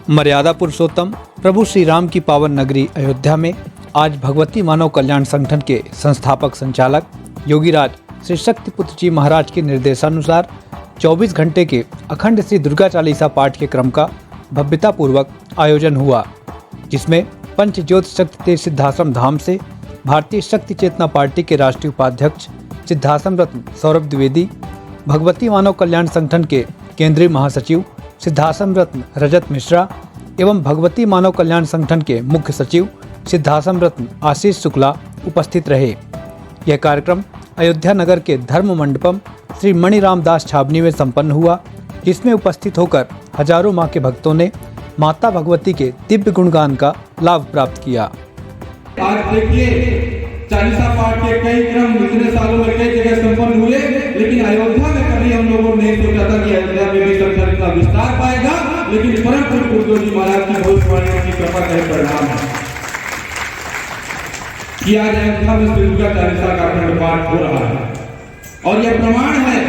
मर्यादा पुरुषोत्तम प्रभु श्री राम की पावन नगरी अयोध्या में आज भगवती मानव कल्याण संगठन के संस्थापक संचालक योगीराज श्री शक्तिपुत्र जी महाराज के निर्देशानुसार 24 घंटे के अखंड श्री दुर्गा चालीसा पाठ के क्रम का भव्यतापूर्वक आयोजन हुआ, जिसमें पंचज्योत शक्ति तेज सिद्धाश्रम धाम से भारतीय शक्ति चेतना पार्टी के राष्ट्रीय उपाध्यक्ष सिद्धाश्रम रत्न सौरभ द्विवेदी, भगवती मानव कल्याण संगठन के केंद्रीय महासचिव सिद्धाश्रम रत्न रजत मिश्रा एवं भगवती मानव कल्याण संगठन के मुख्य सचिव सिद्धाश्रम रत्न आशीष शुक्ला उपस्थित रहे। यह कार्यक्रम अयोध्या नगर के धर्म मंडपम श्री मणिराम दास छावनी में संपन्न हुआ, जिसमें उपस्थित होकर हजारों मां के भक्तों ने माता भगवती के दिव्य गुणगान का लाभ प्राप्त किया। आज देखिए चालीसा पाठ के कई क्रम इतने सालों में कई जगह संपन्न हुए, लेकिन अयोध्या में कभी हम लोगों ने नहीं सोचा था कि अयोध्या में भी संगठन का विस्तार पाएगा। लेकिन परम पूज्य जी महाराज की भविष्यवाणी की कृपा का परिणाम है कि आज अयोध्या में श्री दुर्गा चालीसा का अखंड पाठ हो रहा है, और यह प्रमाण है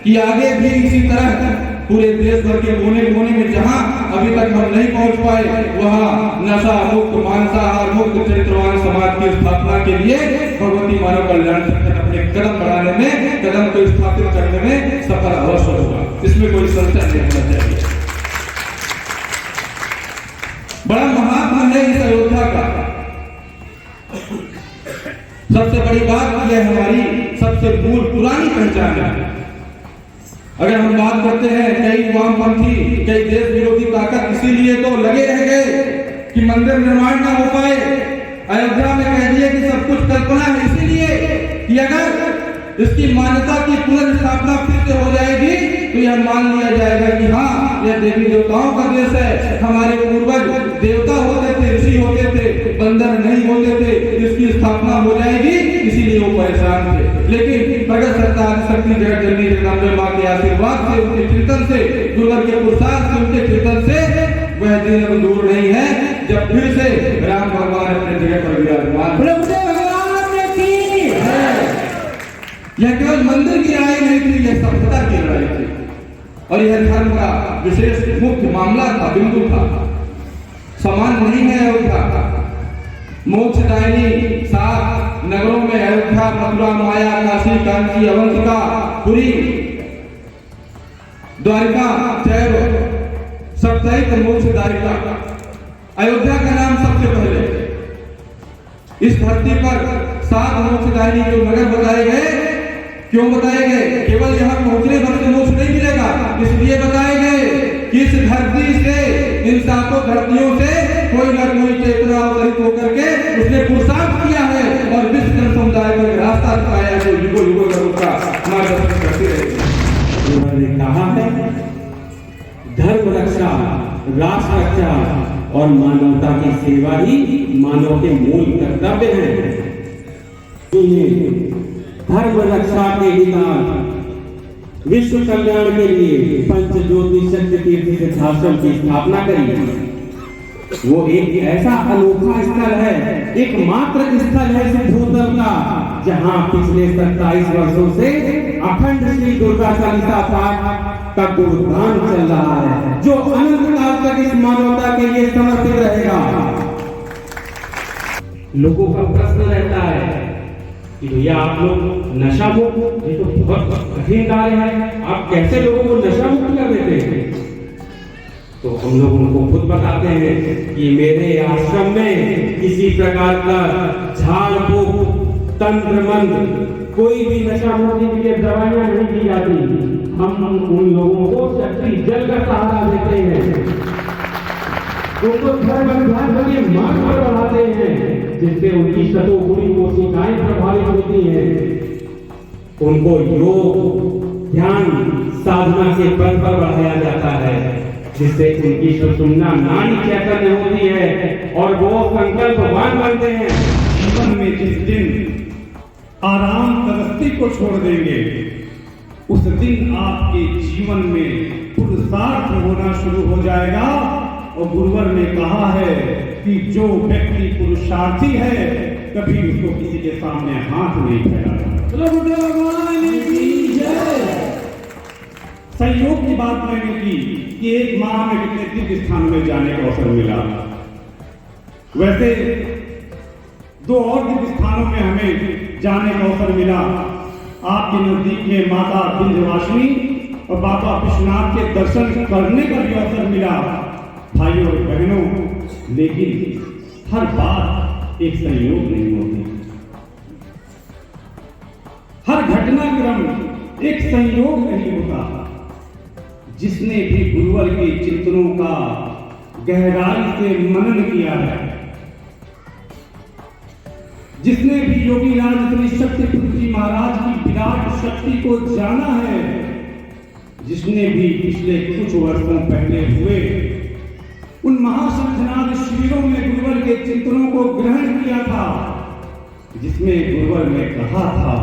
कि आगे भी इसी तरह पूरे देश भर के कोने कोने में जहां अभी तक हम नहीं पहुंच पाए, वहां नशा मुक्त मांसाहार मुक्त चरित्रवान समाज की स्थापना के लिए भगवती मानव कल्याण संगठन अपने कदम बढ़ाने में, कदम को स्थापित करने में सफल अवश्य होगा। इसमें कोई संशय नहीं होना चाहिए। बड़ा महात्मा है इस अयोध्या का। सबसे बड़ी बात यह हमारी सबसे मूल पुरानी पहचान है। अगर हम बात करते हैं कई वामपंथी कई देश विरोधी ताकत इसीलिए तो लगे रह गए कि मंदिर निर्माण ना हो पाए। अयोध्या में कह दिए कि सब कुछ कल्पना है, इसीलिए कि अगर इसकी मान्यता की पुनर्स्थापना फिर से हो जाएगी तो यह मान लिया जाएगा कि हाँ, यह देवी देवताओं का देश है। हमारे पूर्वज देवता होते थे, ऋषि होते थे, बंदर नहीं होते थे। इसकी स्थापना हो जाएगी, इसीलिए वो परेशान थे। लेकिन प्रगत सरकार शक्ति जगत जननी जगदम्बे मां के आशीर्वाद से, उनके चिंतन से, गुरुवर के पुरुषार्थ से, उनके चिंतन से वह दिन अब दूर नहीं है जब फिर से राम भगवान अपने जगह पर विराजमान। यह केवल मंदिर की लड़ाई नहीं थी, यह सभ्यता की लड़ाई थी, और यह धर्म का विशेष मुख्य मामला था, बिंदु था। समान नहीं है अयोध्या। मोक्षदायिनी 7 नगरों में अयोध्या, मथुरा, माया, काशी, कांची, अवंतिका, पुरी, द्वारिका, जैव सप्ताहिक मोक्षदायिका। अयोध्या का नाम सबसे पहले इस धरती पर 7 मोक्षदायिनी जो नगर बताए गए, क्यों बताए गए? केवल यहाँ पहुंचने भर से मोक्ष नहीं मिलेगा, इसलिए बताए गए कि इस धरती से, इन 7 धरतियों से कोई न कोई चेतना अवतरित होकर के उसने पुरुषार्थ किया है और विश्व जन समुदाय को एक रास्ता दिखाया जो युगों युगों तक उसका मार्गदर्शन करते रहे। उन्होंने कहा है धर्म रक्षा, राष्ट्र रक्षा और मानवता की सेवा ही मानव के मूल कर्तव्य हैं। धर्म रक्षा के निदान विश्व कल्याण के लिए पंचज्योति शक्ति तीर्थ सिद्धाश्रम की स्थापना करी। वो एक ऐसा अनोखा स्थल है, एकमात्र स्थल है इस भूतल का जहां पिछले 27 वर्षों से अखंड श्री दुर्गा चालीसा पाठ का गुणगान चल रहा है, जो अनंत काल तक इस मानवता के लिए समर्पित रहेगा। लोगों का प्रश्न रहता है कि भैया आप लोग नशा मुक्त, ये तो बहुत कठिन कार्य है, आप कैसे लोगों को नशा मुक्त कर देते हैं? तो हम लोग उनको खुद बताते हैं कि मेरे आश्रम में किसी प्रकार का झाड़ फूक, तंत्र मंत्र, कोई भी नशा मुक्ति के लिए दवाइयां नहीं दी जाती। हम उन लोगों को शक्ति जल का सहारा देते हैं, उनको धर्म के मार्ग पर बढ़ाते हैं, जिससे उनकी सतोगुणी कोशिकाएं प्रभावित होती हैं। उनको योग, ध्यान, साधना के पद पर बढ़ाया जाता है, जिससे उनकी सुषुम्ना नाड़ी चैतन्य होती है और वो संकल्पवान बनते हैं। जीवन में जिस दिन आराम प्रगति को छोड़ देंगे, उस दिन आपके जीवन में पुरुषार्थ होना शुरू हो जाएगा। और गुरुवर ने कहा है कि जो व्यक्ति पुरुषार्थी है कभी उसको किसी के सामने हाथ नहीं फैलाएगा। संयोग की बात मैंने की कि एक माह में कितने तीर्थ स्थानों में जाने का अवसर मिला। वैसे 2 और तीर्थ स्थानों में हमें जाने का अवसर मिला। आपके नजदीक में माता विंध्यवासिनी और बाबा विश्वनाथ के दर्शन करने का भी अवसर मिला। भाइयों और बहनों, लेकिन हर बात एक संयोग नहीं होती, हर घटनाक्रम एक संयोग नहीं होता। जिसने भी गुरुवर के चिंतनों का गहराई से मनन किया है, जिसने भी योगी राज श्री शक्तिपुत्र जी महाराज की विराट शक्ति को जाना है, जिसने भी पिछले कुछ वर्षों पहले हुए उन महाशंखनाद शिविरों में गुरुवर के चिंतनों को ग्रहण किया था, जिसमें गुरुवर ने कहा था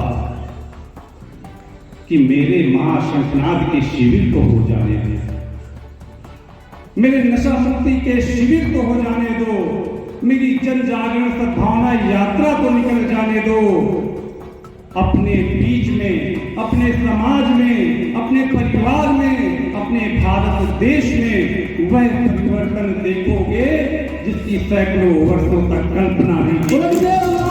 कि मेरे महाशंखनाद के शिविर को हो जाने दो, मेरे नशा मुक्ति के शिविर को हो जाने दो, मेरी जन जागरण सद्भावना यात्रा को निकल जाने दो। अपने बीच में, अपने समाज में, अपने परिवार में, अपने भारत देश में वह परिवर्तन देखोगे जिसकी सैकड़ों वर्षों तक कल्पना नहीं की।